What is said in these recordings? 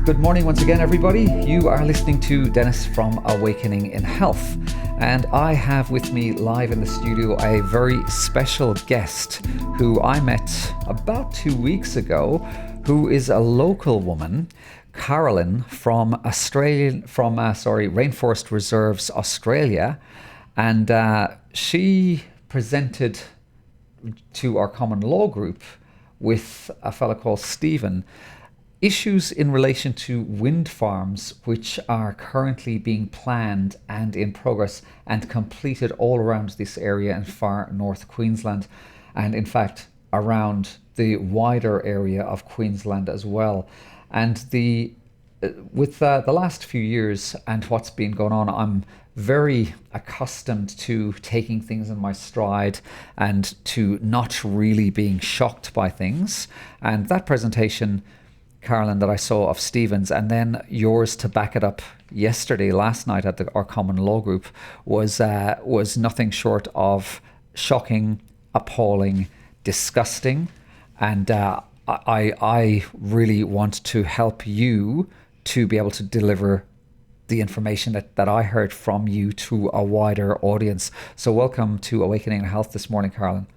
Good morning once again, everybody. You are listening to Dennis from Awakening in Health. And I have with me live in the studio a very special guest who I met about 2 weeks ago, who is a local woman, Carolyn from Rainforest Reserves, Australia. And she presented to our common law group with a fellow called Stephen issues in relation to wind farms which are currently being planned and in progress and completed all around this area in far north Queensland, and in fact around the wider area of Queensland as well. And with the last few years and what's been going on, I'm very accustomed to taking things in my stride and to not really being shocked by things. And that presentation, Carolyn, that I saw of Stephen's, and then yours to back it up last night at our common law group, was nothing short of shocking, appalling, disgusting. And I really want to help you to be able to deliver the information that I heard from you to a wider audience. So welcome to Awakening Health this morning, Carolyn.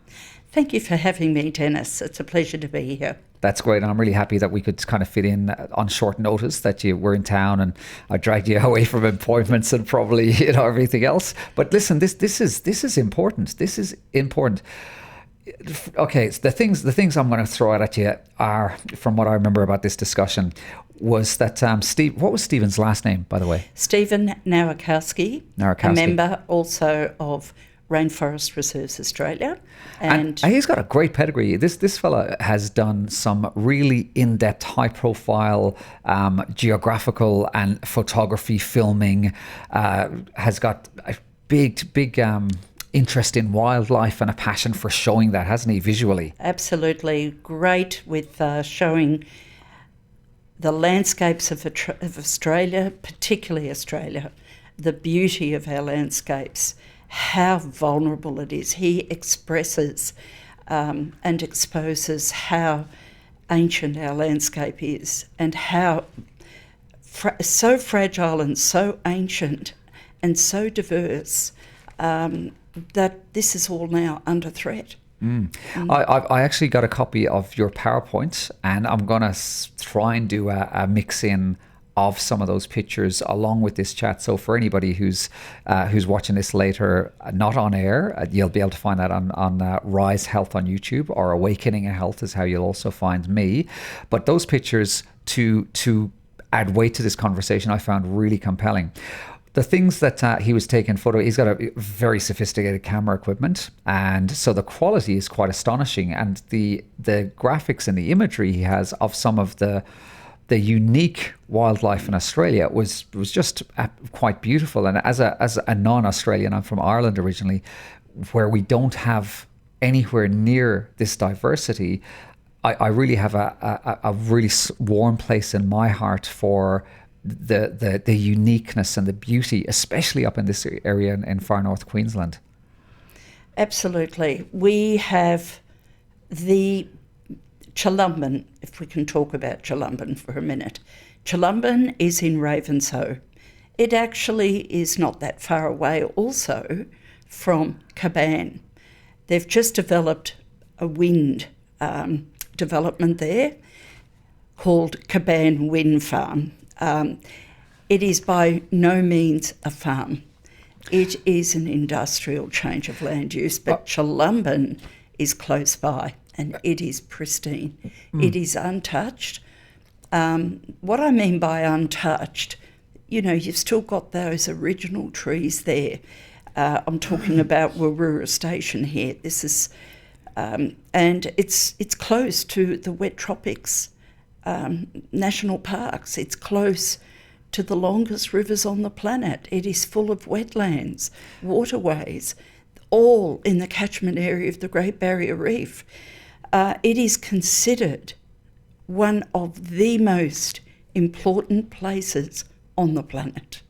Thank you for having me, Dennis. It's a pleasure to be here. That's great. And I'm really happy that we could kind of fit in on short notice, that you were in town and I dragged you away from appointments and probably, everything else. But listen, this is important. This is important. Okay, so the things I'm going to throw out at you are, from what I remember about this discussion, was that what was Stephen's last name, by the way? Stephen Nowakowski, a member also of Rainforest Reserves Australia. And he's got a great pedigree. This fella has done some really in-depth, high-profile geographical and photography filming, has got a big interest in wildlife and a passion for showing that, hasn't he, visually? Absolutely. Great with showing the landscapes of Australia, particularly Australia, the beauty of our landscapes, how vulnerable it is. He expresses and exposes how ancient our landscape is and how so fragile and so ancient and so diverse that this is all now under threat. I actually got a copy of your PowerPoint, and I'm going to try and do a mix in of some of those pictures along with this chat. So for anybody who's watching this later, not on air, you'll be able to find that on Rise Health on YouTube, or Awakening Health is how you'll also find me. But those pictures to add weight to this conversation I found really compelling. The things that he was taking photo, he's got a very sophisticated camera equipment, and so the quality is quite astonishing. And the graphics and the imagery he has of some of the unique wildlife in Australia was just quite beautiful. And as a non-Australian, I'm from Ireland originally, where we don't have anywhere near this diversity. I really have a really warm place in my heart for the uniqueness and the beauty, especially up in this area in far north Queensland. Absolutely. We have the Chulumban, if we can talk about Chulumban for a minute. Chulumban is in Ravenshoe. It actually is not that far away also from Caban. They've just developed a wind development there called Caban Wind Farm. It is by no means a farm. It is an industrial change of land use, but Chulumban is close by and it is pristine. It is untouched. What I mean by untouched, you've still got those original trees there. I'm talking about Warura Station here. This is, and it's close to the wet tropics. National parks. It's close to the longest rivers on the planet. It is full of wetlands, waterways, all in the catchment area of the Great Barrier Reef. It is considered one of the most important places on the planet.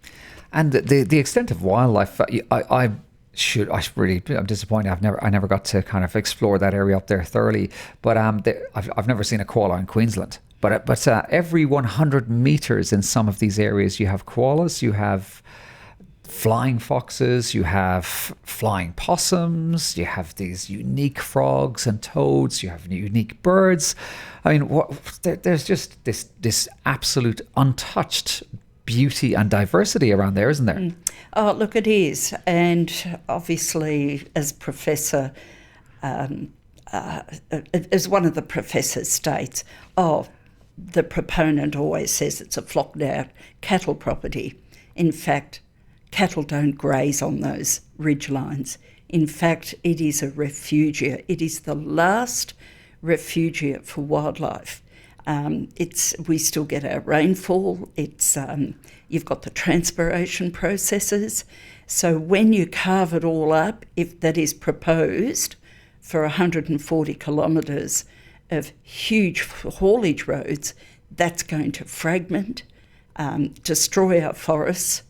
And the extent of wildlife, I'm disappointed. I never got to kind of explore that area up there thoroughly. But I've never seen a koala in Queensland. But every 100 meters in some of these areas, you have koalas, you have flying foxes, you have flying possums, you have these unique frogs and toads, you have unique birds. I mean, there's just this absolute untouched beauty and diversity around there, isn't there? Oh, look, it is. And obviously, as Professor, as one of the professors states, the proponent always says it's a flocked out cattle property. In fact, cattle don't graze on those ridge lines. In fact, it is a refugia. It is the last refugia for wildlife. We still get our rainfall. You've got the transpiration processes. So when you carve it all up, if that is proposed for 140 kilometres of huge haulage roads, that's going to fragment, destroy our forests,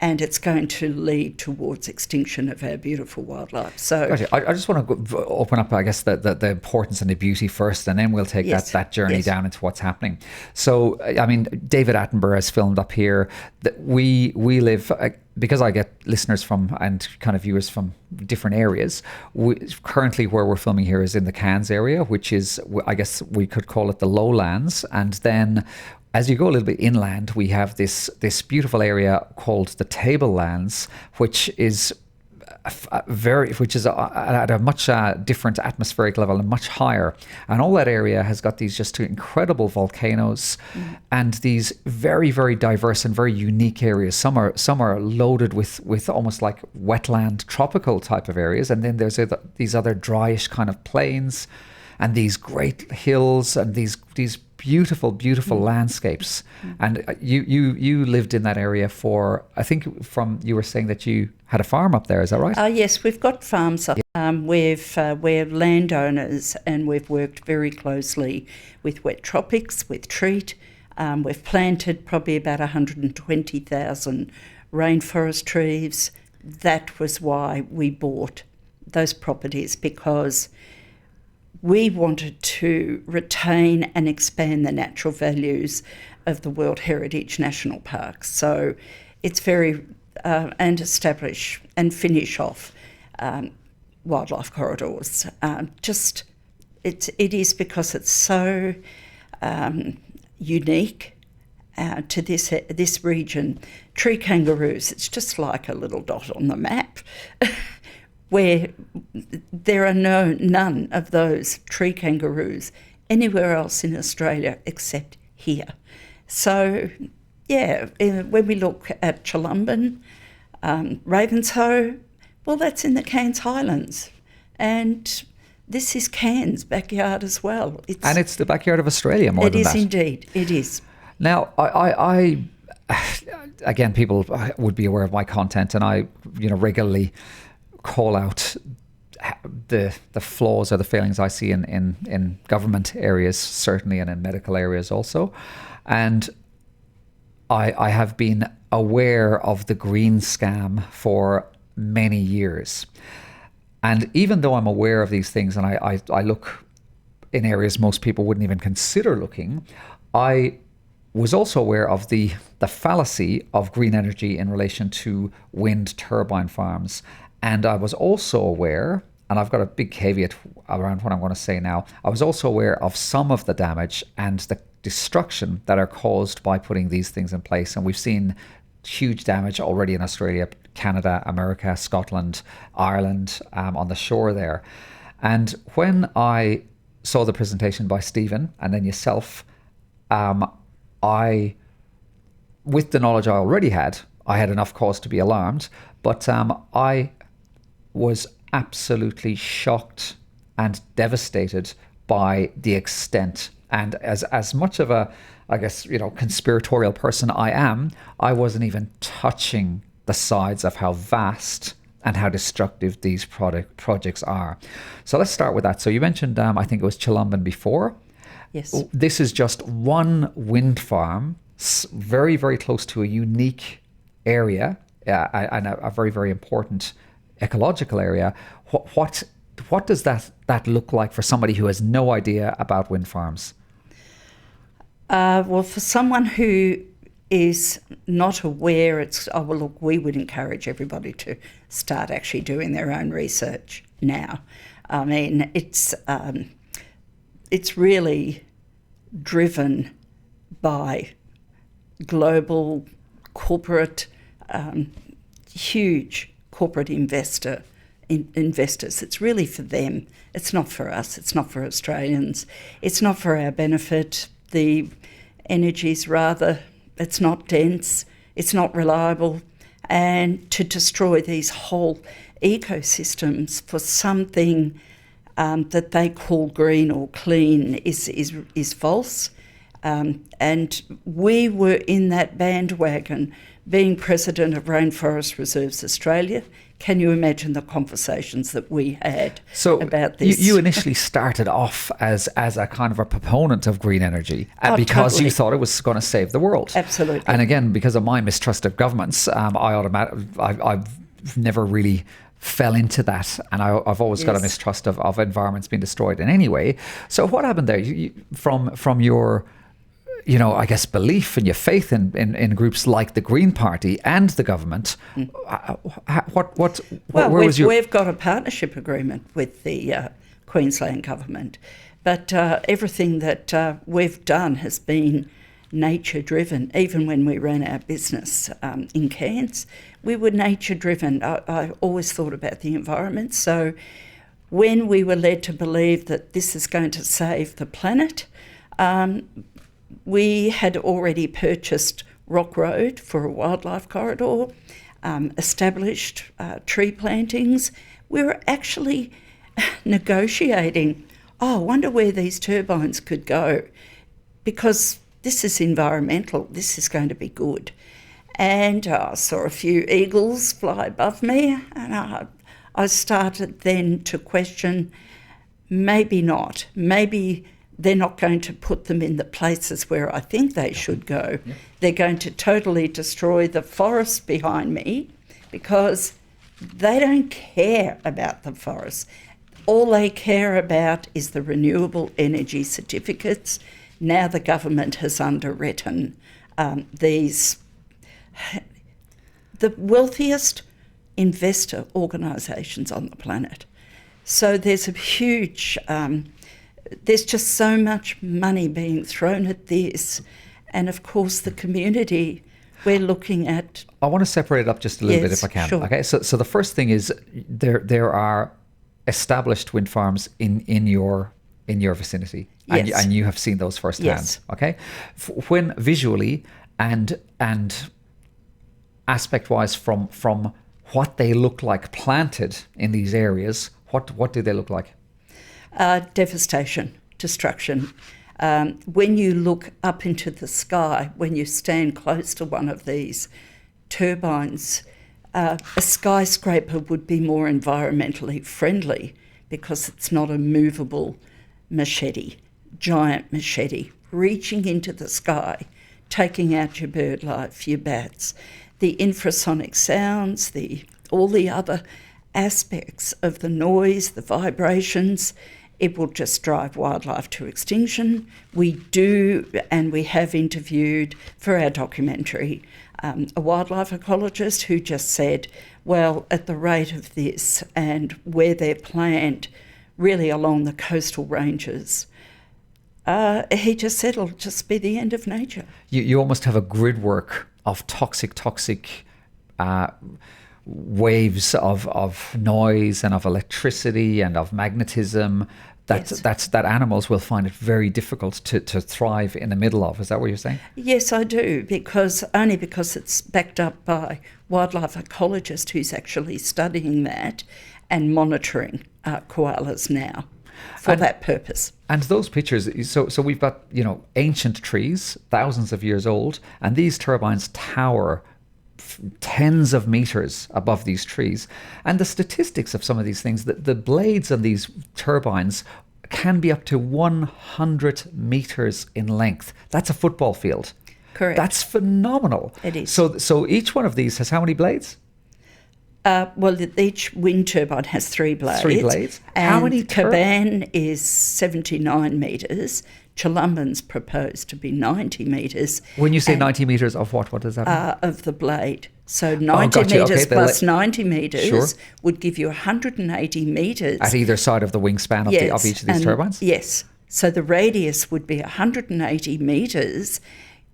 and it's going to lead towards extinction of our beautiful wildlife. So, gotcha. I just want to open up, I guess, the importance and the beauty first, and then we'll take that journey down into what's happening. So, I mean, David Attenborough has filmed up here. That we live, because I get listeners from and kind of viewers from different areas. Currently, where we're filming here is in the Cairns area, which is, I guess, we could call it the lowlands, and then as you go a little bit inland, we have this beautiful area called the Tablelands, which is at a much different atmospheric level and much higher. And all that area has got these just incredible volcanoes and these very, very diverse and very unique areas. Some are loaded with almost like wetland tropical type of areas, and then there's these other dryish kind of plains and these great hills and these beautiful landscapes. And you lived in that area for, I think you were saying that you had a farm up there, is that right? Yes, we've got farms up. We're landowners, and we've worked very closely with Wet Tropics, with Treat. We've planted probably about 120,000 rainforest trees. That was why we bought those properties, because we wanted to retain and expand the natural values of the World Heritage National Parks. So it's very, and establish and finish off wildlife corridors. It is because it's so unique to this region. Tree kangaroos, it's just like a little dot on the map. Where there are none of those tree kangaroos anywhere else in Australia except here. So, when we look at Chulumban, Ravenshoe, well, that's in the Cairns Highlands. And this is Cairns' backyard as well. It's the backyard of Australia more than that. It is indeed, it is. Now, I again, people would be aware of my content, and I, regularly call out the flaws or the failings I see in government areas, certainly, and in medical areas also. And I have been aware of the green scam for many years. And even though I'm aware of these things, and I look in areas most people wouldn't even consider looking, I was also aware of the fallacy of green energy in relation to wind turbine farms. And I was also aware, and I've got a big caveat around what I'm going to say now, I was also aware of some of the damage and the destruction that are caused by putting these things in place. And we've seen huge damage already in Australia, Canada, America, Scotland, Ireland, on the shore there. And when I saw the presentation by Stephen and then yourself, with the knowledge I already had, I had enough cause to be alarmed, but I was absolutely shocked and devastated by the extent. And as much of a, I guess, conspiratorial person I am, I wasn't even touching the sides of how vast and how destructive these projects are. So let's start with that. So you mentioned, I think it was Chulumban before. Yes. This is just one wind farm, very, very close to a unique area and a very, very important ecological area. What does that look like for somebody who has no idea about wind farms? Well, for someone who is not aware, well, look, we would encourage everybody to start actually doing their own research now. I mean, it's really driven by global corporate, huge corporate investors. It's really for them. It's not for us. It's not for Australians. It's not for our benefit. The energy's rather, it's not dense, it's not reliable, and to destroy these whole ecosystems for something that they call green or clean is false. And we were in that bandwagon. Being president of Rainforest Reserves Australia, can you imagine the conversations that we had about this? You initially started off as a kind of a proponent of green energy because totally. You thought it was going to save the world. Absolutely. And again, because of my mistrust of governments, I've never really fell into that, and I've always got a mistrust of environments being destroyed in any way. So what happened there? From your, I guess, belief and your faith in groups like the Green Party and the government, We've got a partnership agreement with the Queensland government, but everything that we've done has been nature-driven. Even when we ran our business in Cairns, we were nature-driven. I always thought about the environment. So when we were led to believe that this is going to save the planet, we had already purchased Rock Road for a wildlife corridor, established tree plantings. We were actually negotiating, I wonder where these turbines could go, because this is environmental, this is going to be good. And I saw a few eagles fly above me, and I started then to question, maybe not, maybe they're not going to put them in the places where I think they should go. Yep. They're going to totally destroy the forest behind me because they don't care about the forest. All they care about is the renewable energy certificates. Now the government has underwritten the wealthiest investor organisations on the planet. So there's a huge... there's just so much money being thrown at this. And of course, the community, we're looking at... I want to separate it up just a little bit if I can. Sure. Okay, so the first thing is there are established wind farms in your vicinity. Yes. And you have seen those firsthand. Yes. Okay? When visually and aspect-wise from what they look like planted in these areas, what do they look like? Devastation, destruction. When you look up into the sky, when you stand close to one of these turbines, a skyscraper would be more environmentally friendly because it's not a movable machete, giant machete, reaching into the sky, taking out your bird life, your bats, the infrasonic sounds, all the other aspects of the noise, the vibrations. It will just drive wildlife to extinction. We do, and we have interviewed for our documentary a wildlife ecologist who just said, well, at the rate of this and where they're planned, really along the coastal ranges, he just said it'll just be the end of nature. You almost have a grid work of toxic waves of noise and of electricity and of magnetism that animals will find it very difficult to thrive in the middle of. Is that what you're saying? Yes, I do, because it's backed up by wildlife ecologist who's actually studying that and monitoring koalas now for that purpose. And those pictures, so we've got, ancient trees, thousands of years old, and these turbines tower tens of meters above these trees. And the statistics of some of these things, the blades on these turbines can be up to 100 meters in length. That's a football field. Correct. That's phenomenal. It is. So each one of these has how many blades? Each wind turbine has 3 blades. 3 blades. And how many Caban is 79 metres, Chulumban's proposed to be 90 metres. When you say 90 metres of what does that mean? Of the blade. So 90 gotcha. metres Okay, plus 90 metres Sure. would give you 180 metres. At either side of the wingspan of, of each of these turbines? Yes. So the radius would be 180 metres.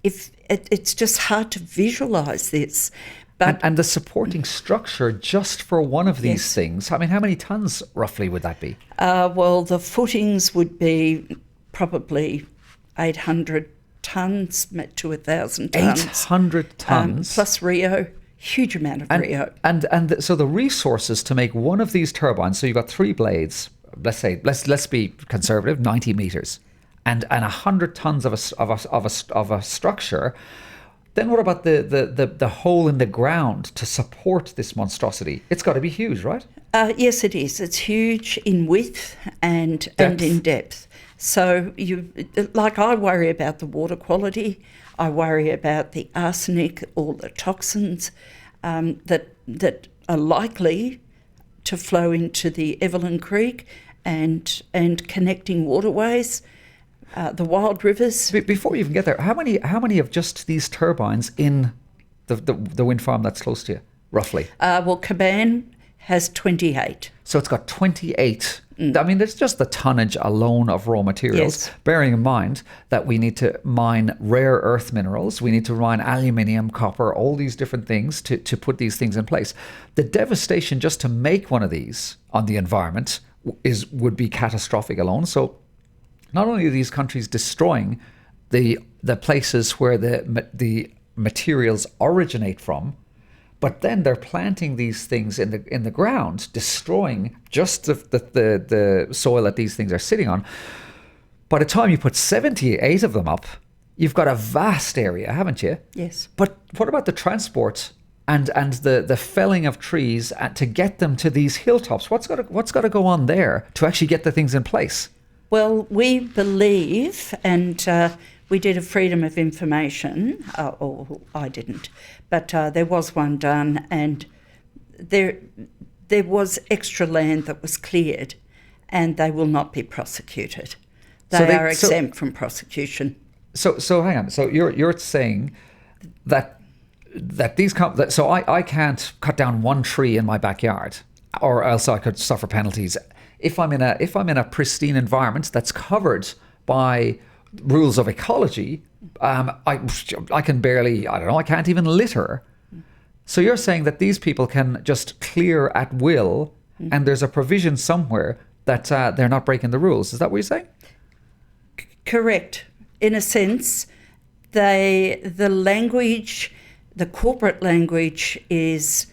If it's just hard to visualise this. But And the supporting structure just for one of these things, I mean, how many tonnes roughly would that be? Well, the footings would be probably 800 tonnes to 1,000 tonnes. 800 tonnes? Plus Rio, huge amount of Rio. And so the resources to make one of these turbines, so you've got 3 blades, let's be conservative, 90 metres, and 100 tonnes of a structure. Then what about the hole in the ground to support this monstrosity? It's got to be huge, right? Yes, it is. It's huge in width and in depth. So I worry about the water quality. I worry about the arsenic, all the toxins that are likely to flow into the Evelyn Creek and connecting waterways. The wild rivers. Before we even get there, how many of just these turbines in the wind farm that's close to you, roughly? Well, Caban has 28. So it's got 28. I mean, there's just the tonnage alone of raw materials, bearing in mind that we need to mine rare earth minerals, we need to mine aluminium, copper, all these different things to put these things in place. The devastation just to make one of these on the environment would be catastrophic alone. So not only are these countries destroying the places where the materials originate from, but then they're planting these things in the ground, destroying just the soil that these things are sitting on. By the time you put 78 of them up, you've got a vast area, haven't you? Yes. But what about the transport and the felling of trees to get them to these hilltops? What's got to go on there to actually get the things in place? Well, we believe, and we did a freedom of information, or I didn't, but there was one done, and there was extra land that was cleared, and they will not be prosecuted. They are exempt from prosecution. So hang on. So you're saying that these so I can't cut down one tree in my backyard, or else I could suffer penalties. If I'm in a pristine environment that's covered by rules of ecology, I can barely, I can't even litter. So you're saying that these people can just clear at will, and there's a provision somewhere that they're not breaking the rules. Is that what you're saying? Correct. In a sense, the language, the corporate language is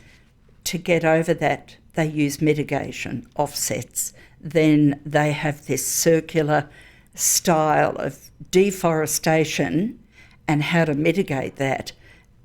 to get over that. They use mitigation, offsets. Then they have this circular style of deforestation and how to mitigate that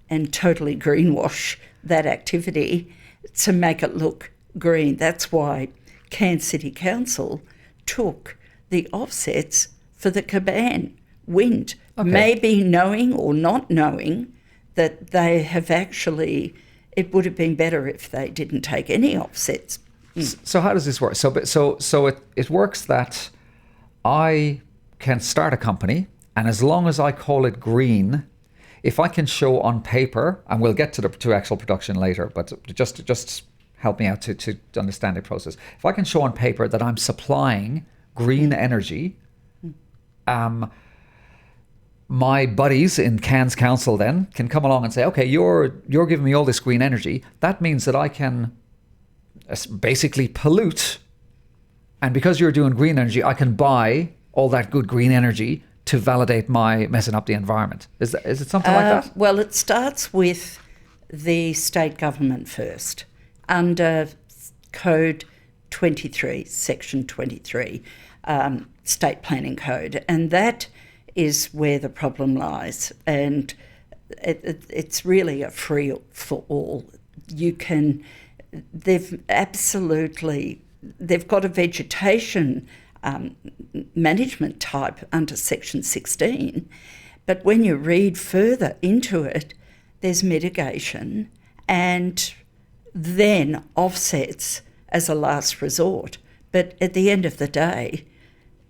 and totally greenwash that activity to make it look green. That's why Cairns City Council took the offsets for the Caban wind, maybe knowing or not knowing that they have actually... It would have been better if they didn't take any offsets. So how does this work? So it works that I can start a company, and as long as I call it green, if I can show on paper, and we'll get to actual production later, but just help me out to understand the process. If I can show on paper that I'm supplying green energy, my buddies in Cairns Council then can come along and say, okay, you're giving me all this green energy. That means that I can basically pollute. And because you're doing green energy, I can buy all that good green energy to validate my messing up the environment. Is it something like that? Well, it starts with the state government first. Under Code 23, Section 23, State Planning Code. And that is where the problem lies, and it's really a free for all. They've got a vegetation management type under Section 16, but when you read further into it, there's mitigation and then offsets as a last resort. But at the end of the day,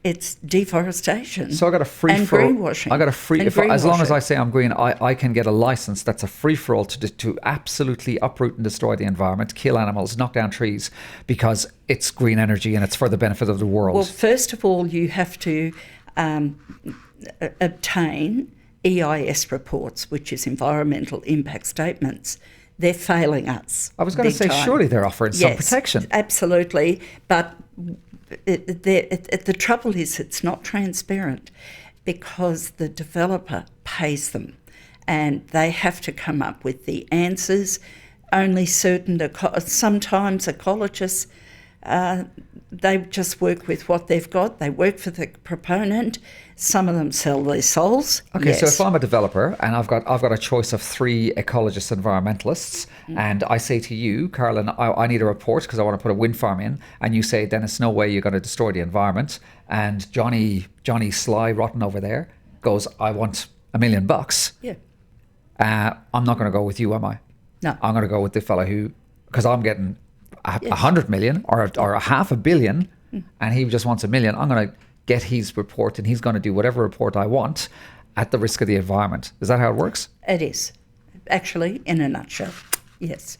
it's deforestation. So I got a free and for greenwashing. I got a free. And As long as greenwashing. I say I'm green, I can get a license. That's a free for all to absolutely uproot and destroy the environment, kill animals, knock down trees, because it's green energy and it's for the benefit of the world. Well, first of all, you have to obtain EIS reports, which is environmental impact statements. They're failing us. I was going to say, time. surely they're offering some Yes, protection. Absolutely, but the trouble is it's not transparent because the developer pays them and they have to come up with the answers. Only certain, sometimes ecologists, they just work with what they've got. They work for the proponent. Some of them sell their souls. Okay, yes. so if I'm a developer and I've got a choice of 3 ecologists, environmentalists, and I say to you, Carolyn, I need a report because I want to put a wind farm in, and you say, Dennis, no way, you're going to destroy the environment, and Johnny Sly Rotten over there goes, I want $1 million. Yeah. I'm not going to go with you, am I? No. I'm going to go with the fella who, because I'm getting 100 million or a $500 million, and he just wants $1 million. I'm going to get his report, and he's going to do whatever report I want at the risk of the environment. Is that how it works? It is, actually, in a nutshell. Yes.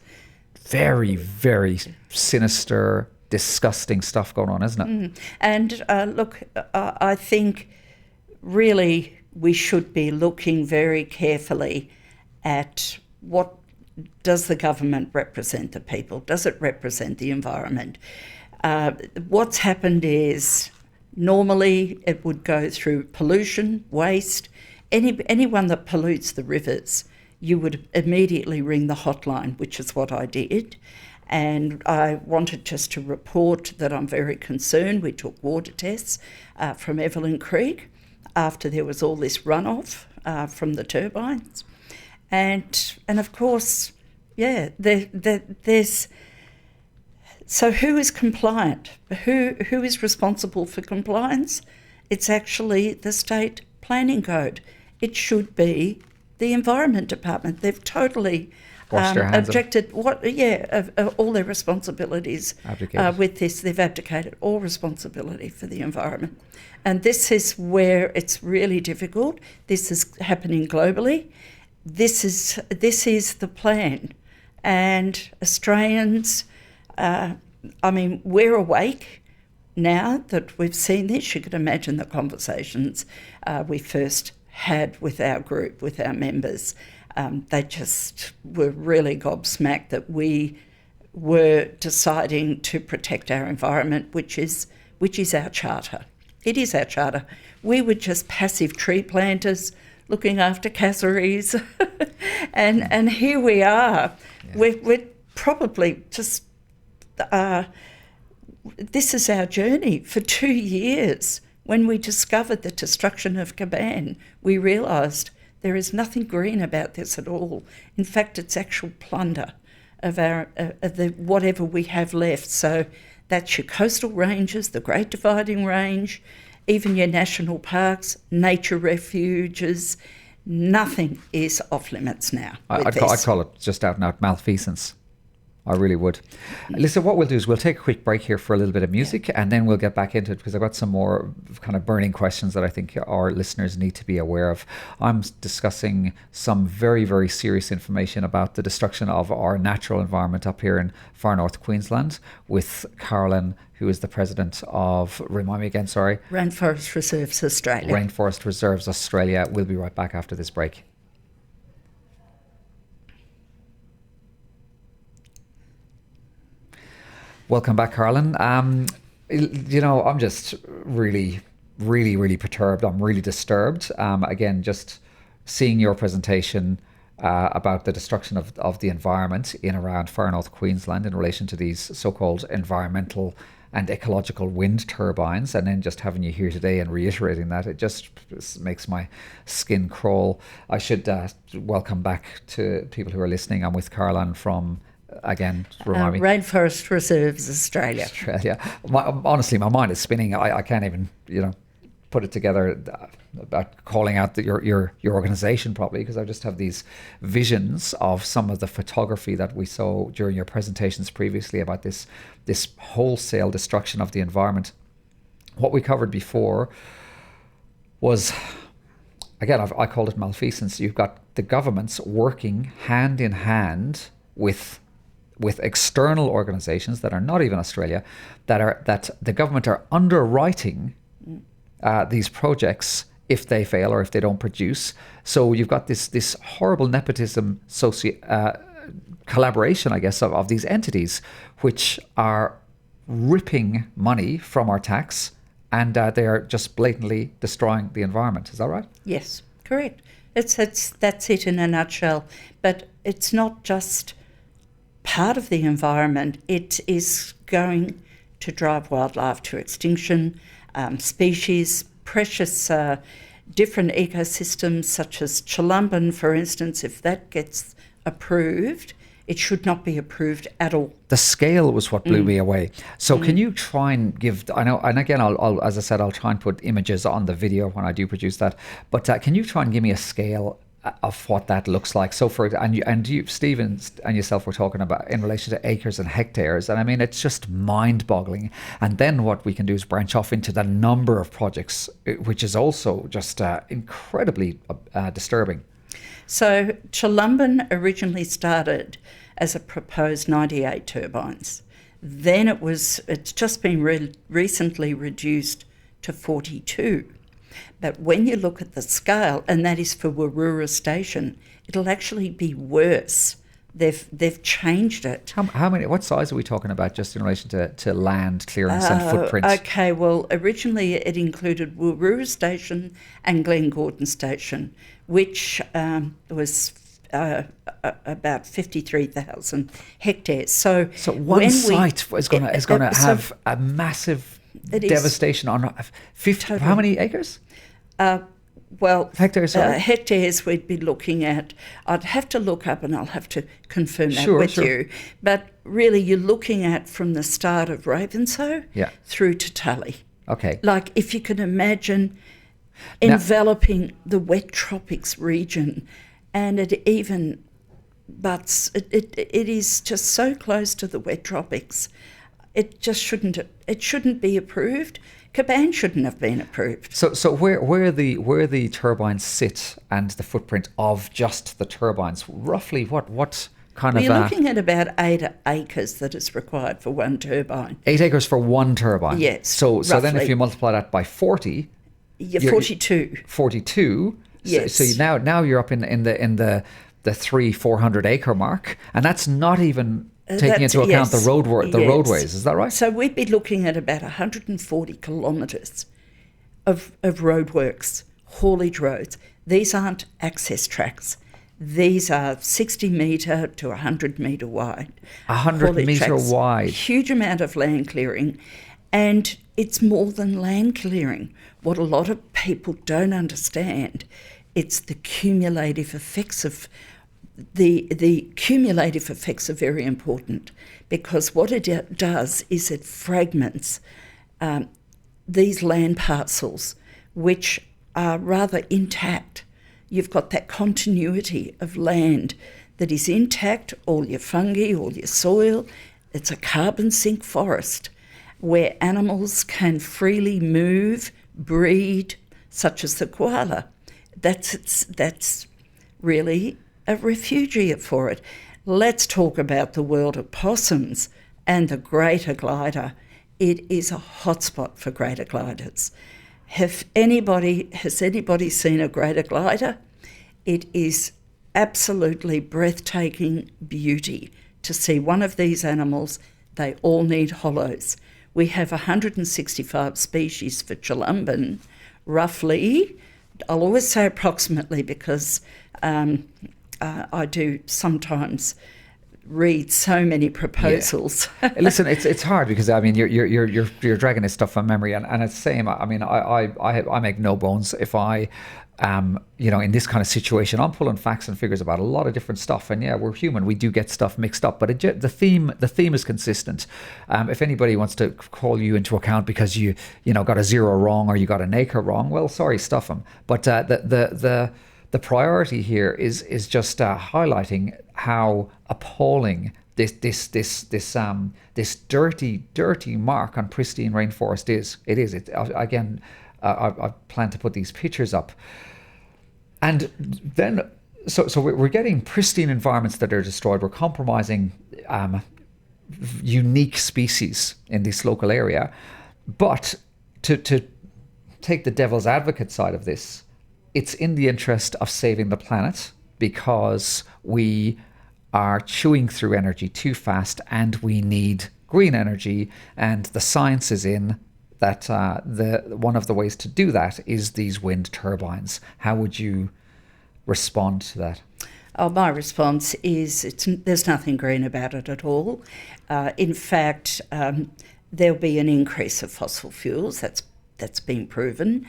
Very, very sinister, disgusting stuff going on, isn't it? And look, I think really we should be looking very carefully at what does the government represent the people? Does it represent the environment? What's happened is normally it would go through pollution, waste. Anyone that pollutes the rivers, you would immediately ring the hotline, which is what I did. And I wanted just to report that I'm very concerned. We took water tests from Evelyn Creek after there was all this runoff from the turbines. And of course, yeah, there's... So who is compliant? Who is responsible for compliance? It's actually the state planning code. It should be the Environment Department. They've totally objected. All their responsibilities with this. They've abdicated all responsibility for the environment, and this is where it's really difficult. This is happening globally. This is the plan, and Australians. We're awake now that we've seen this. You could imagine the conversations we first had with our group, with our members. They just were really gobsmacked that we were deciding to protect our environment, which is our charter. It is our charter. We were just passive tree planters looking after cassowaries, and here we are. Yeah. We're probably just... this is our journey. For 2 years, when we discovered the destruction of Caban, we realised there is nothing green about this at all. In fact, it's actual plunder of the whatever we have left. So that's your coastal ranges, the Great Dividing Range, even your national parks, nature refuges. Nothing is off limits now. I'd call it just out and out malfeasance. I really would. Listen, what we'll do is we'll take a quick break here for a little bit of music, and then we'll get back into it because I've got some more kind of burning questions that I think our listeners need to be aware of. I'm discussing some very, very serious information about the destruction of our natural environment up here in far north Queensland with Carolyn, who is the president of, remind me again, sorry? Rainforest Reserves Australia. Rainforest Reserves Australia. We'll be right back after this break. Welcome back, Carolyn. I'm just really, really, really perturbed. I'm really disturbed. Again, just seeing your presentation about the destruction of the environment in around far north Queensland in relation to these so-called environmental and ecological wind turbines, and then just having you here today and reiterating that, it just makes my skin crawl. I should welcome back to people who are listening. I'm with Carolyn from... Again, remind me. Rainforest Reserves Australia. Honestly, my mind is spinning. I can't even, put it together about calling out your organisation probably, because I just have these visions of some of the photography that we saw during your presentations previously about this wholesale destruction of the environment. what we covered before was, again, I called it malfeasance. You've got the governments working hand in hand with external organizations that are not even Australia, that the government are underwriting these projects if they fail or if they don't produce. So you've got this horrible nepotism collaboration, I guess, of these entities, which are ripping money from our tax, and they are just blatantly destroying the environment. Is that right? Yes, correct. That's it in a nutshell. But it's not just part of the environment. It is going to drive wildlife to extinction, species, precious different ecosystems such as Chulumban, for instance. If that gets approved, it should not be approved at all. The scale was what blew me away. So can you try and give, I know, and again, I'll as I said, I'll try and put images on the video when I do produce that, but can you try and give me a scale of what that looks like? So you, Stephen and yourself were talking about in relation to acres and hectares, and I mean, it's just mind-boggling. And then what we can do is branch off into the number of projects, which is also just incredibly disturbing. So Chulumban originally started as a proposed 98 turbines. Then it's just been recently reduced to 42. But when you look at the scale, and that is for Wooroora Station, it'll actually be worse. They've changed it. How many? What size are we talking about, just in relation to land clearance and footprint? Okay, well, originally it included Wooroora Station and Glen Gordon Station, which was about 53,000 hectares. So one site is going to have a massive devastation on 50. Totally. How many acres? Well, hectares, hectares we'd be looking at. I'd have to look up and I'll have to confirm that with you. But really, you're looking at from the start of Ravenshoe through to Tully. Okay. Like if you can imagine enveloping the wet tropics region, and it even butts, it is just so close to the wet tropics. It just shouldn't be approved. Caban shouldn't have been approved. So where the turbines sit and the footprint of just the turbines, roughly what kind of... You're looking at about 8 acres that is required for one turbine. 8 acres for one turbine? Yes, So then if you multiply that by 40... You're 42. 42. Yes. So now you're up in the 300-400 acre mark, and that's not even... taking into account the roadways, is that right? So we'd be looking at about 140 kilometres of roadworks, haulage roads. These aren't access tracks. These are 60 metre to 100 metre wide. 100 metre wide. Huge amount of land clearing. And it's more than land clearing. What a lot of people don't understand, it's the cumulative effects of... The cumulative effects are very important, because what it does is it fragments these land parcels, which are rather intact. You've got that continuity of land that is intact, all your fungi, all your soil. It's a carbon sink forest where animals can freely move, breed, such as the koala. That's really a refuge for it. Let's talk about the world of possums and the greater glider. It is a hotspot for greater gliders. Has anybody seen a greater glider? It is absolutely breathtaking beauty to see one of these animals. They all need hollows. We have 165 species for Chulumban, roughly. I'll always say approximately, because I do sometimes read so many proposals. Yeah. Listen, it's hard, because I mean you're dragging this stuff from memory, and it's the same. I mean I make no bones if I in this kind of situation, I'm pulling facts and figures about a lot of different stuff, and yeah, we're human, we do get stuff mixed up, but the theme is consistent. If anybody wants to call you into account because you got a 0 wrong or you got an acre wrong, well, sorry, stuff them. But the priority here is just highlighting how appalling this dirty mark on pristine rainforest is. Again, I plan to put these pictures up, and then so we're getting pristine environments that are destroyed. We're compromising unique species in this local area, but to take the devil's advocate side of this, it's in the interest of saving the planet because we are chewing through energy too fast and we need green energy, and the science is in that one of the ways to do that is these wind turbines. How would you respond to that? Oh, my response is there's nothing green about it at all. In fact, there'll be an increase of fossil fuels. That's been proven.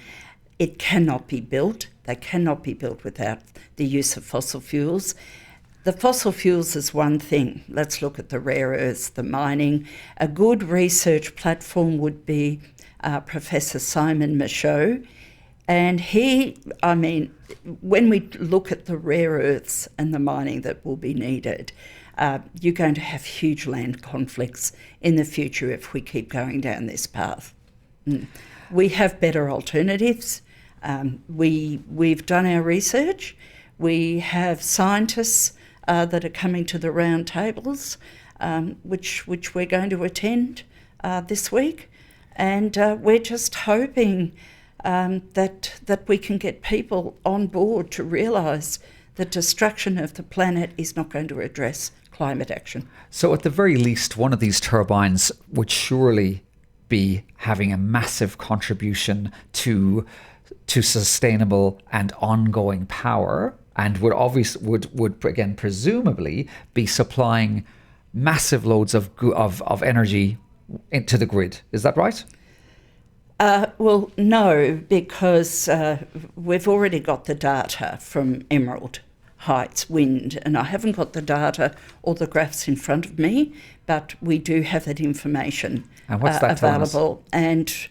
It cannot be built. They cannot be built without the use of fossil fuels. The fossil fuels is one thing. Let's look at the rare earths, the mining. A good research platform would be Professor Simon Michaud. And when we look at the rare earths and the mining that will be needed, you're going to have huge land conflicts in the future if we keep going down this path. We have better alternatives. We've done our research. We have scientists that are coming to the round tables, which we're going to attend this week, and we're just hoping that we can get people on board to realise that destruction of the planet is not going to address climate action. So at the very least, one of these turbines would surely be having a massive contribution to sustainable and ongoing power, and would again presumably be supplying massive loads of energy into the grid. Is that right? Well, no, because we've already got the data from Emerald Heights Wind, and I haven't got the data or the graphs in front of me, but we do have that information and what's that available, and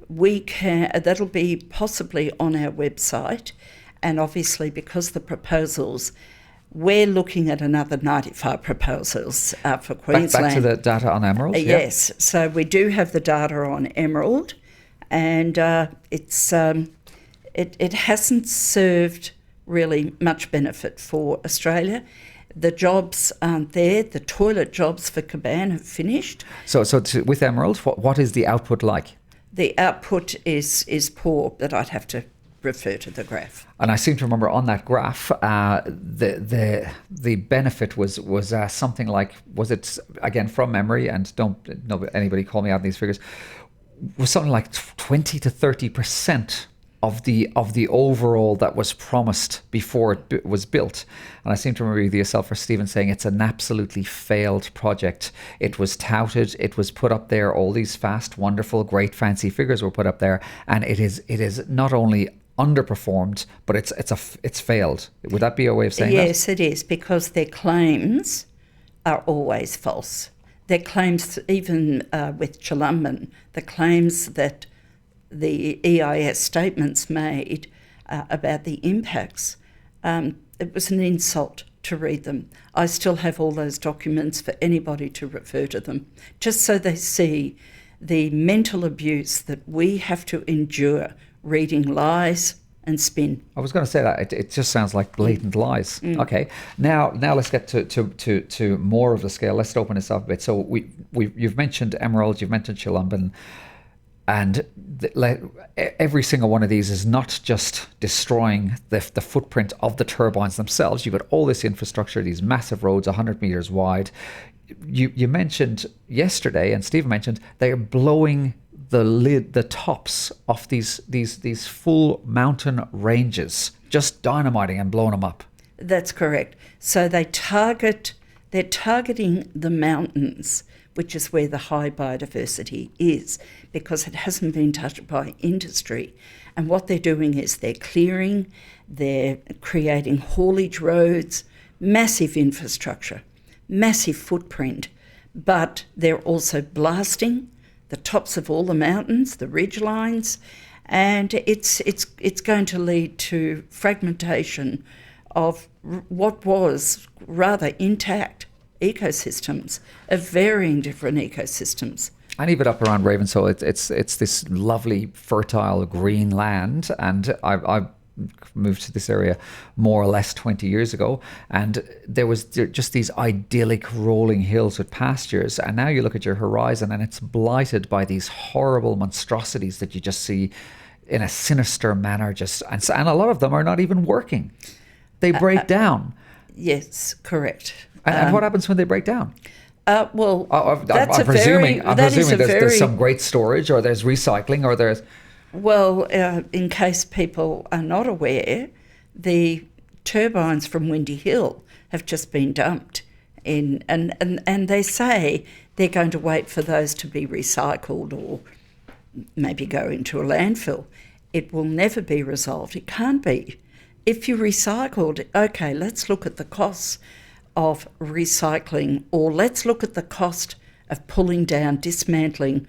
that'll be possibly on our website. And obviously, because the proposals, we're looking at another 95 proposals for Queensland. Back to the data on Emerald? Yes, so we do have the data on Emerald, and it hasn't served really much benefit for Australia. The jobs aren't there. The toilet jobs for Caban have finished. So with Emerald, what is the output like? The output is poor, but I'd have to refer to the graph. And I seem to remember on that graph, the benefit was something like, was it, again from memory, and don't anybody call me out on these figures, was something like 20 to 30% of the overall that was promised before it was built. And I seem to remember yourself or Stephen saying it's an absolutely failed project. It was touted, it was put up there, all these fast, wonderful, great, fancy figures were put up there, and it is not only underperformed, but it's failed. Would that be a way of saying that? Yes, it is, because their claims are always false. Their claims, even with Chulumban, the claims that the EIS statements made about the impacts, it was an insult to read them. I still have all those documents for anybody to refer to them, just so they see the mental abuse that we have to endure reading lies and spin. I was going to say that it just sounds like blatant lies. Okay, now let's get to more of the scale. Let's open this up a bit. So you've mentioned Emerald, you've mentioned Chulumban, and every single one of these is not just destroying the footprint of the turbines themselves. You've got all this infrastructure, these massive roads, 100 meters wide. You mentioned yesterday, and Steve mentioned, they are blowing the tops off these full mountain ranges, just dynamiting and blowing them up. That's correct. So they're targeting the mountains, which is where the high biodiversity is, because it hasn't been touched by industry. And what they're doing is they're clearing, they're creating haulage roads, massive infrastructure, massive footprint, but they're also blasting the tops of all the mountains, the ridge lines, and it's going to lead to fragmentation of what was rather intact ecosystems, of varying different ecosystems. And even up around Ravenshoe, it's this lovely, fertile, green land. And I moved to this area more or less 20 years ago, and there was just these idyllic rolling hills with pastures. And now you look at your horizon, and it's blighted by these horrible monstrosities that you just see in a sinister manner. And a lot of them are not even working; they break down. Yes, correct. And what happens when they break down? Well, I'm presuming there's some great storage, or there's recycling, or there's... Well, in case people are not aware, the turbines from Windy Hill have just been dumped in, and they say they're going to wait for those to be recycled or maybe go into a landfill. It will never be resolved. It can't be. If you recycled, okay, let's look at the costs of recycling, or let's look at the cost of pulling down, dismantling,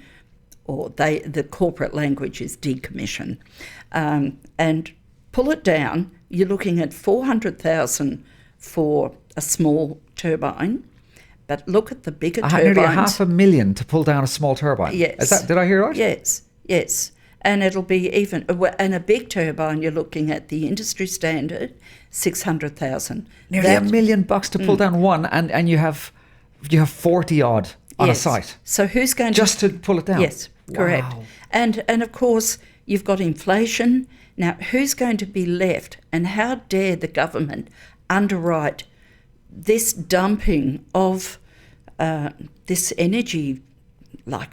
or the corporate language is decommission, and pull it down. You're looking at $400,000 for a small turbine, but look at the bigger turbines. Nearly $500,000 to pull down a small turbine. Yes. Did I hear right? Yes. And it'll be even, and a big turbine, you're looking at the industry standard, $600,000. Nearly $1 million to pull down one, and you have 40 odd on a site. So who's going just to pull it down? Yes, correct. Wow. And of course you've got inflation. Now who's going to be left? And how dare the government underwrite this dumping of this energy? Like,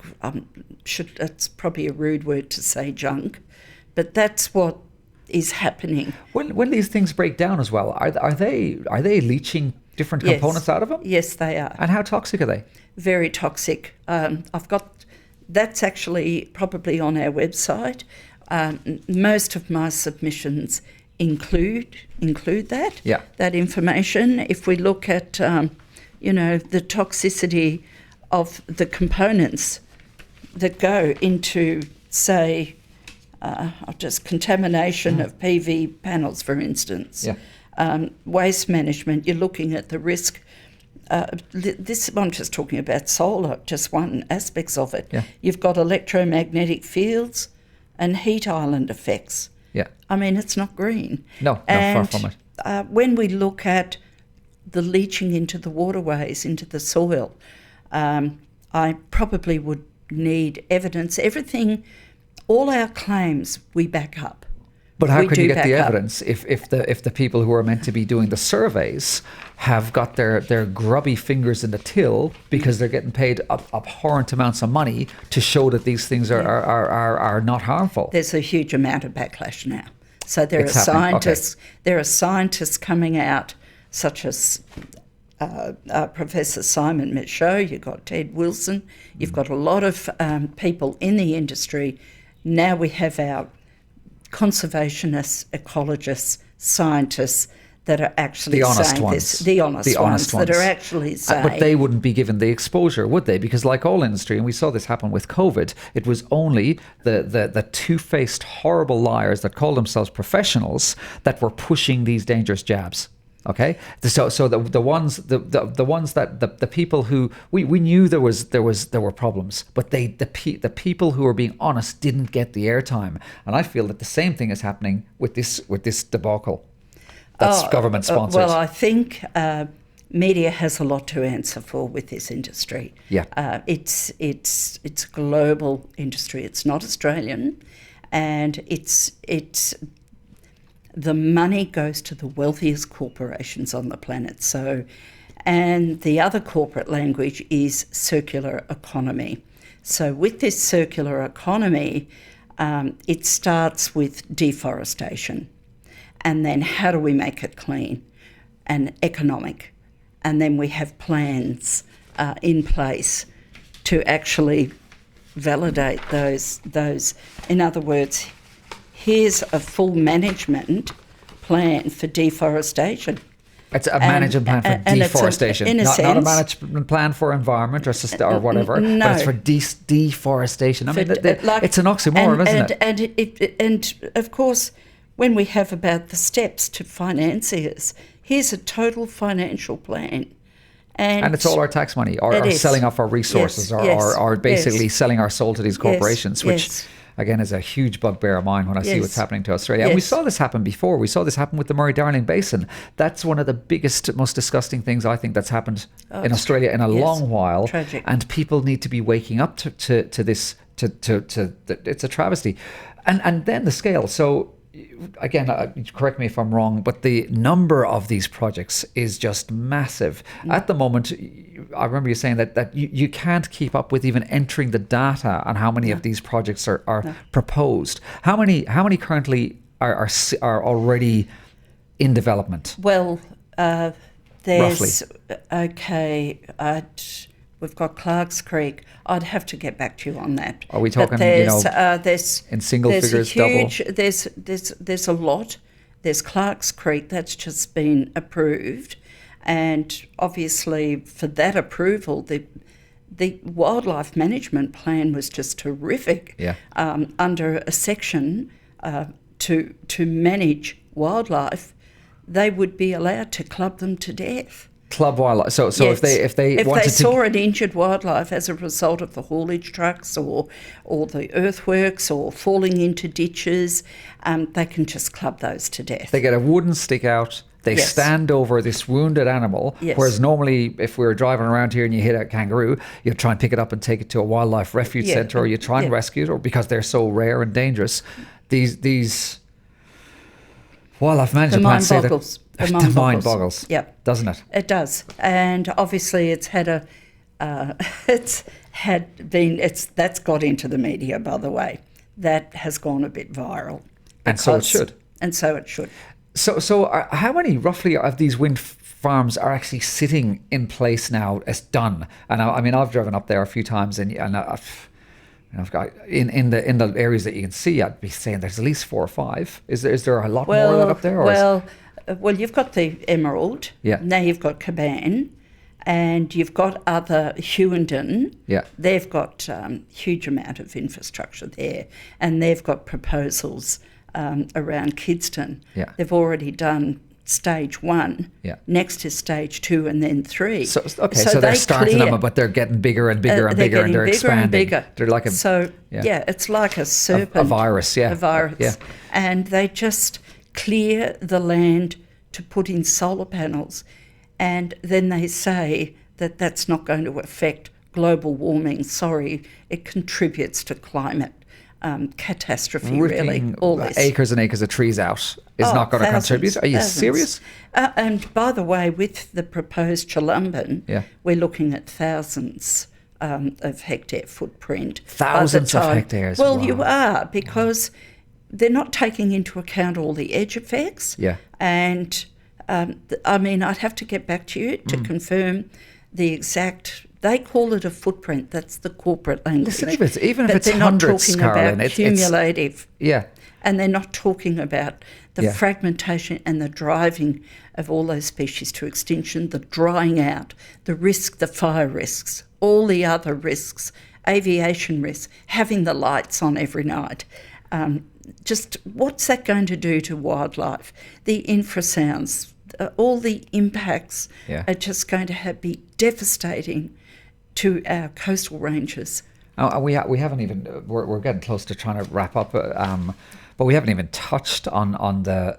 that's probably a rude word to say, junk, but that's what is happening. When these things break down as well, are they leaching different components out of them? Yes, they are. And how toxic are they? Very toxic. That's actually probably on our website. Most of my submissions include that information. If we look at the toxicity of the components that go into, say, just contamination of PV panels, for instance. Waste management, you're looking at the risk. I'm just talking about solar, just one aspects of it. You've got electromagnetic fields and heat island effects. I mean, it's not green. No, far from it. When we look at the leaching into the waterways, into the soil, I probably would need evidence. Everything, all our claims, we back up. But how can you get the evidence if the people who are meant to be doing the surveys have got their grubby fingers in the till because they're getting paid abhorrent amounts of money to show that these things are not harmful? There's a huge amount of backlash now. So there are scientists coming out, such as Professor Simon Michaud, you've got Ted Wilson, you've got a lot of people in the industry. Now we have our conservationists, ecologists, scientists that are actually saying this. The honest ones that are actually saying. But they wouldn't be given the exposure, would they? Because like all industry, and we saw this happen with COVID, it was only the two-faced horrible liars that call themselves professionals that were pushing these dangerous jabs. Okay, so the ones that the people who we knew there were problems, but the people who were being honest didn't get the airtime, and I feel that the same thing is happening with this debacle that's government sponsored. Well, I think media has a lot to answer for with this industry. It's a global industry. It's not Australian, and it's. The money goes to the wealthiest corporations on the planet. So, and the other corporate language is circular economy. So with this circular economy, it starts with deforestation. And then how do we make it clean and economic? And then we have plans in place to actually validate those. In other words, here's a full management plan for deforestation. It's a management plan for deforestation, not a management plan for environment or whatever, no. but it's for deforestation. I mean, it's an oxymoron, isn't it? And of course, when we have about the steps to financiers, here's a total financial plan And it's all our tax money, or selling off our resources, or basically selling our soul to these corporations, which again is a huge bugbear of mine when I see what's happening to Australia. And we saw this happen before. We saw this happen with the Murray-Darling Basin. That's one of the biggest, most disgusting things I think that's happened in Australia in a long while. Tragic. And people need to be waking up to this. It's a travesty. And then the scale. So again, correct me if I'm wrong, but the number of these projects is just massive. At the moment, I remember you saying that you can't keep up with even entering the data on how many of these projects are proposed. How many currently are already in development? Well, there's roughly. We've got Clark's Creek. I'd have to get back to you on that. Are we talking, there's in single figures, double? There's a lot. There's Clark's Creek that's just been approved, and obviously for that approval, the wildlife management plan was just terrific. Yeah. Under a section to manage wildlife, they would be allowed to club them to death. Club wildlife. So if they saw an injured wildlife as a result of the haulage trucks or the earthworks or falling into ditches, they can just club those to death. They get a wooden stick out. They stand over this wounded animal. Yes. Whereas normally, if we were driving around here and you hit a kangaroo, you try and pick it up and take it to a wildlife refuge centre, or you try and rescue it, or because they're so rare and dangerous. These wildlife management plans say that. The mind boggles. Yeah, doesn't it? It does, and obviously it's had that's got into the media. By the way, that has gone a bit viral, and so it should. So how many roughly of these wind farms are actually sitting in place now as done? And I mean, I've driven up there a few times, and I've got in the areas that you can see, I'd be saying there's at least 4 or 5. Is there a lot more of that up there? Well, you've got the Emerald. Yeah. Now you've got Caban, and you've got other Hughenden. Yeah. They've got huge amount of infrastructure there, and they've got proposals around Kidston. Yeah. They've already done stage 1. Yeah. Next is stage 2, and then 3. So they're starting them, but they're getting bigger and bigger and bigger, and they're expanding. And bigger. They're like it's like a serpent. A virus, yeah. A virus. Yeah. And they just clear the land to put in solar panels, and then they say that that's not going to affect global warming. Sorry, it contributes to climate catastrophe. Ripping all this acres and acres of trees out is not going to contribute. Are you serious? And by the way, with the proposed Chulumban, we're looking at thousands of hectare footprint. Thousands of hectares. Well, wow. You are, because they're not taking into account all the edge effects. Yeah. And, I mean, I'd have to get back to you to confirm the exact... They call it a footprint. That's the corporate language. Listen, even if it's hundreds, Carolyn, it's cumulative. Yeah. And they're not talking about the fragmentation and the driving of all those species to extinction, the drying out, the risk, the fire risks, all the other risks, aviation risks, having the lights on every night. Just what's that going to do to wildlife? The infrasounds, all the impacts are just going to be devastating to our coastal ranges. We haven't even, we're getting close to trying to wrap up, but we haven't even touched on the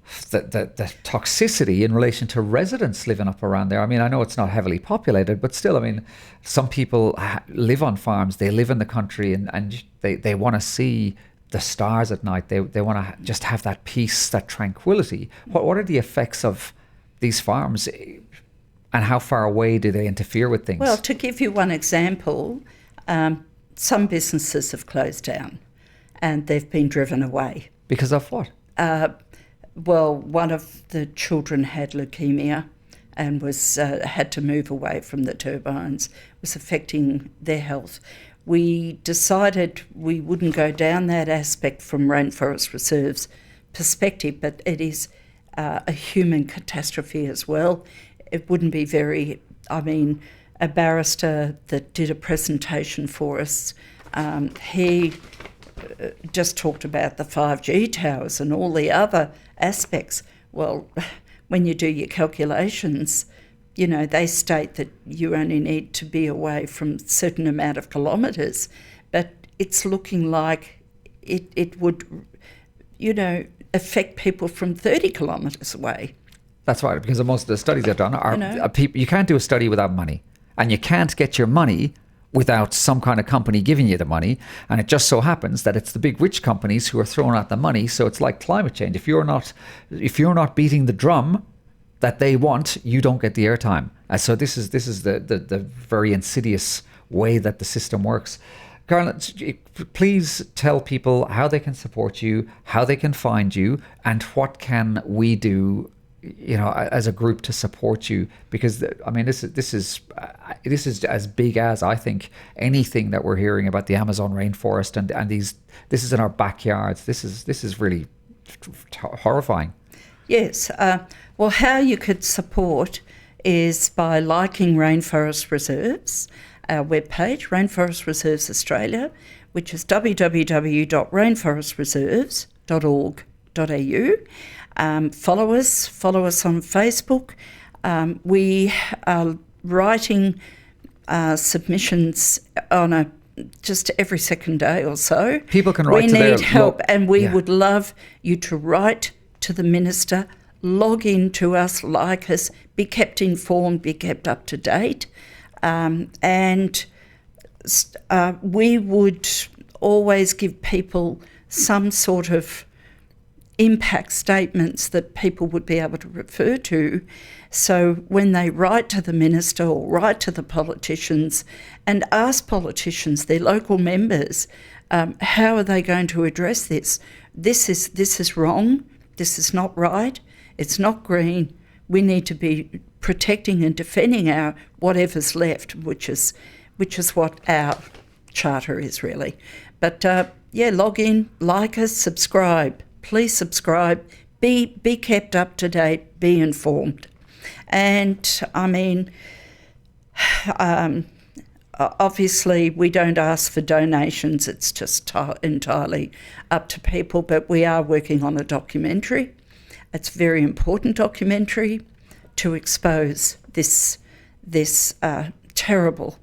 toxicity in relation to residents living up around there. I mean, I know it's not heavily populated, but still, I mean, some people live on farms, they live in the country, and they want to see the stars at night. They want to just have that peace, that tranquility. What are the effects of these farms, and how far away do they interfere with things? Well, to give you one example, some businesses have closed down and they've been driven away. Because of what? Well, one of the children had leukemia and was had to move away from the turbines. It was affecting their health. We decided we wouldn't go down that aspect from Rainforest Reserve's perspective, but it is a human catastrophe as well. It wouldn't be very... I mean, a barrister that did a presentation for us, he just talked about the 5G towers and all the other aspects. Well, when you do your calculations, they state that you only need to be away from a certain amount of kilometres, but it's looking like it would, affect people from 30 kilometres away. That's right, because most of the studies I've done are people. You can't do a study without money, and you can't get your money without some kind of company giving you the money. And it just so happens that it's the big rich companies who are throwing out the money. So it's like climate change. If you're not beating the drum that they want, you don't get the airtime. And so this is the very insidious way that the system works. Carolyn, please tell people how they can support you, how they can find you, and what can we do, as a group to support you, because this is as big as, I think, anything that we're hearing about the Amazon rainforest and this is in our backyards. This is really horrifying. Yes. Well, how you could support is by liking Rainforest Reserves, our webpage, Rainforest Reserves Australia, which is www.rainforestreserves.org.au. Follow us on Facebook. We are writing submissions on just every second day or so. People can write to their... We need help, look, and we would love you to write to the Minister, log in to us, like us, be kept informed, be kept up to date. And we would always give people some sort of impact statements that people would be able to refer to. So when they write to the Minister or write to the politicians and ask politicians, their local members, how are they going to address this? This is wrong. This is not right. It's not green. We need to be protecting and defending our whatever's left, which is what our charter is really. But log in, like us, subscribe. Please subscribe. Be kept up to date. Be informed. And obviously we don't ask for donations. It's just entirely up to people. But we are working on a documentary. It's a very important documentary to expose this terrible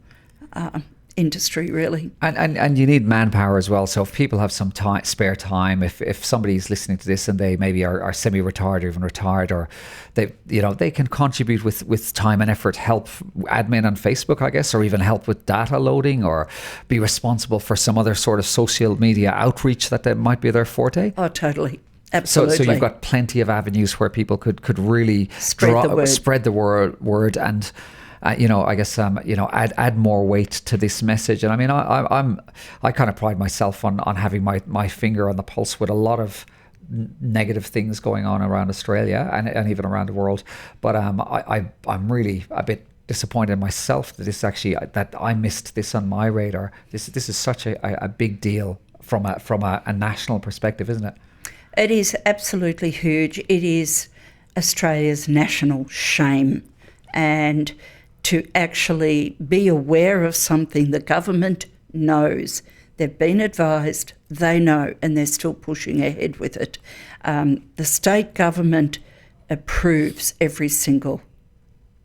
industry, really. And you need manpower as well. So if people have some spare time, if somebody's listening to this and they maybe are semi-retired or even retired, or they can contribute with time and effort, help admin on Facebook, I guess, or even help with data loading, or be responsible for some other sort of social media outreach that might be their forte. Oh, totally. Absolutely. So you've got plenty of avenues where people could really spread the word and I guess add more weight to this message. And I kind of pride myself on having my finger on the pulse with a lot of negative things going on around Australia and even around the world. But I'm really a bit disappointed myself that I missed this on my radar. This is such a big deal from a national perspective, isn't it? It is absolutely huge. It is Australia's national shame. And to actually be aware of something the government knows, they've been advised, they know, and they're still pushing ahead with it. The state government approves every single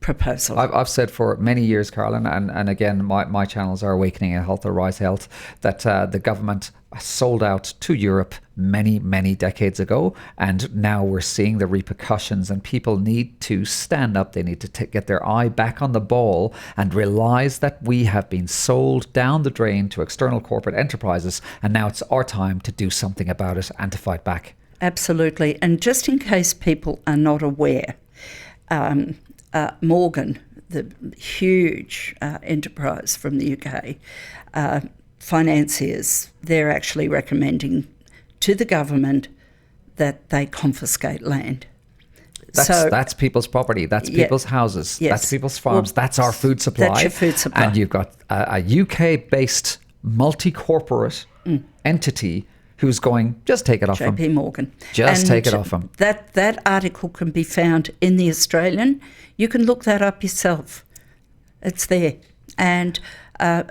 proposal. I've said for many years, Carolyn, and again, my channels are Awakening Health or Rise Health, that the government sold out to Europe many, many decades ago, and now we're seeing the repercussions, and people need to stand up. They need to get their eye back on the ball and realize that we have been sold down the drain to external corporate enterprises, and now it's our time to do something about it and to fight back. Absolutely. And just in case people are not aware, Morgan, the huge enterprise from the UK, financiers, they're actually recommending to the government that they confiscate land. That's people's property. That's people's houses. Yes. That's people's farms. That's our food supply. That's your food supply. And you've got a UK-based multi-corporate entity who's going, just take it off them. JP Morgan. Just take it off them. That article can be found in The Australian. You can look that up yourself. It's there. And I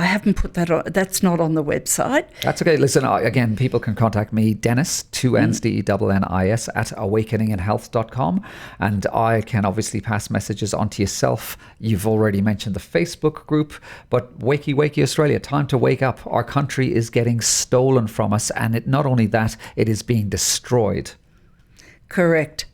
haven't put that on. That's not on the website. That's okay. Listen, again, people can contact me, Dennis, 2 N's, DENNIS, at awakeninginhealth.com. And I can obviously pass messages on to yourself. You've already mentioned the Facebook group, but Wakey Wakey Australia, time to wake up. Our country is getting stolen from us. And not only that, it is being destroyed. Correct.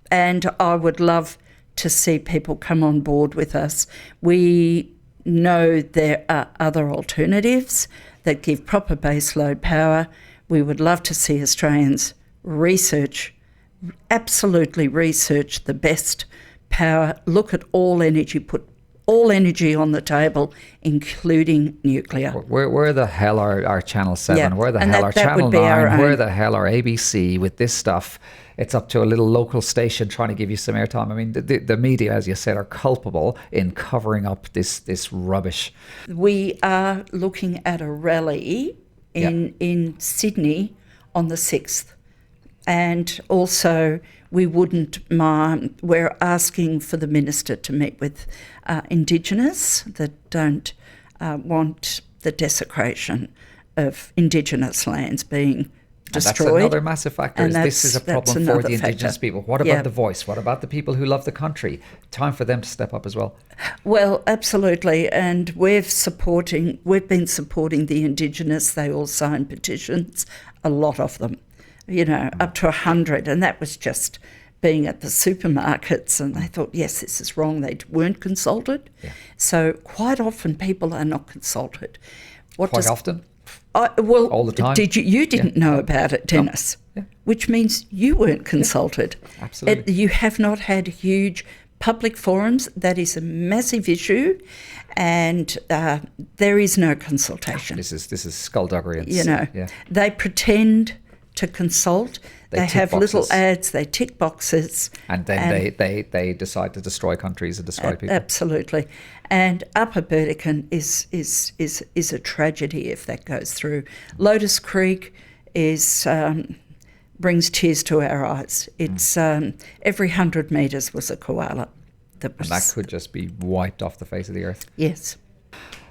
And I would love to see people come on board with us. We know there are other alternatives that give proper baseload power. We would love to see Australians absolutely research the best power, look at all energy, put all energy on the table, including nuclear. Where the hell are Channel 7? Yeah. Where the And hell that are Channel would be our 9? own. Where the hell are ABC with this stuff? It's up to a little local station trying to give you some airtime. I mean, the media, as you said, are culpable in covering up this rubbish. We are looking at a rally in Sydney on the 6th. And also, we wouldn't mind, we're asking for the Minister to meet with Indigenous that don't want the desecration of Indigenous lands being destroyed. And that's another massive factor. This is a problem for the Indigenous people. What about the voice? What about the people who love the country? Time for them to step up as well. Well, absolutely. And we've been supporting the Indigenous. They all signed petitions, a lot of them, up to 100. And that was just being at the supermarkets, and they thought, yes, this is wrong. They weren't consulted. Yeah. So quite often people are not consulted. Quite often? All the time. You didn't know about it, Dennis, which means you weren't consulted. Yeah, absolutely. You have not had huge public forums. That is a massive issue, and there is no consultation. This is skullduggery. They pretend to consult. They have little ads. They tick boxes, and then they decide to destroy countries and destroy people. Absolutely. And Upper Burdekin is a tragedy if that goes through. Lotus Creek brings tears to our eyes. It's every 100 metres was a koala. And that could just be wiped off the face of the earth. Yes.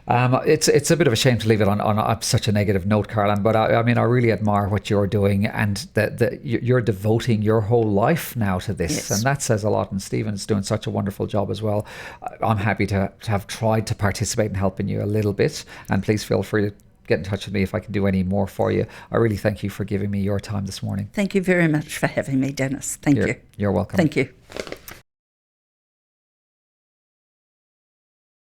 It's a bit of a shame to leave it on such a negative note, Carolyn, but I mean, I really admire what you're doing, and that you're devoting your whole life now to this. Yes. And that says a lot, and Stephen's doing such a wonderful job as well. I'm happy to have tried to participate in helping you a little bit, and please feel free to get in touch with me if I can do any more for you. I really thank you for giving me your time this morning. Thank you very much for having me, Dennis. Thank you. You're welcome. Thank you.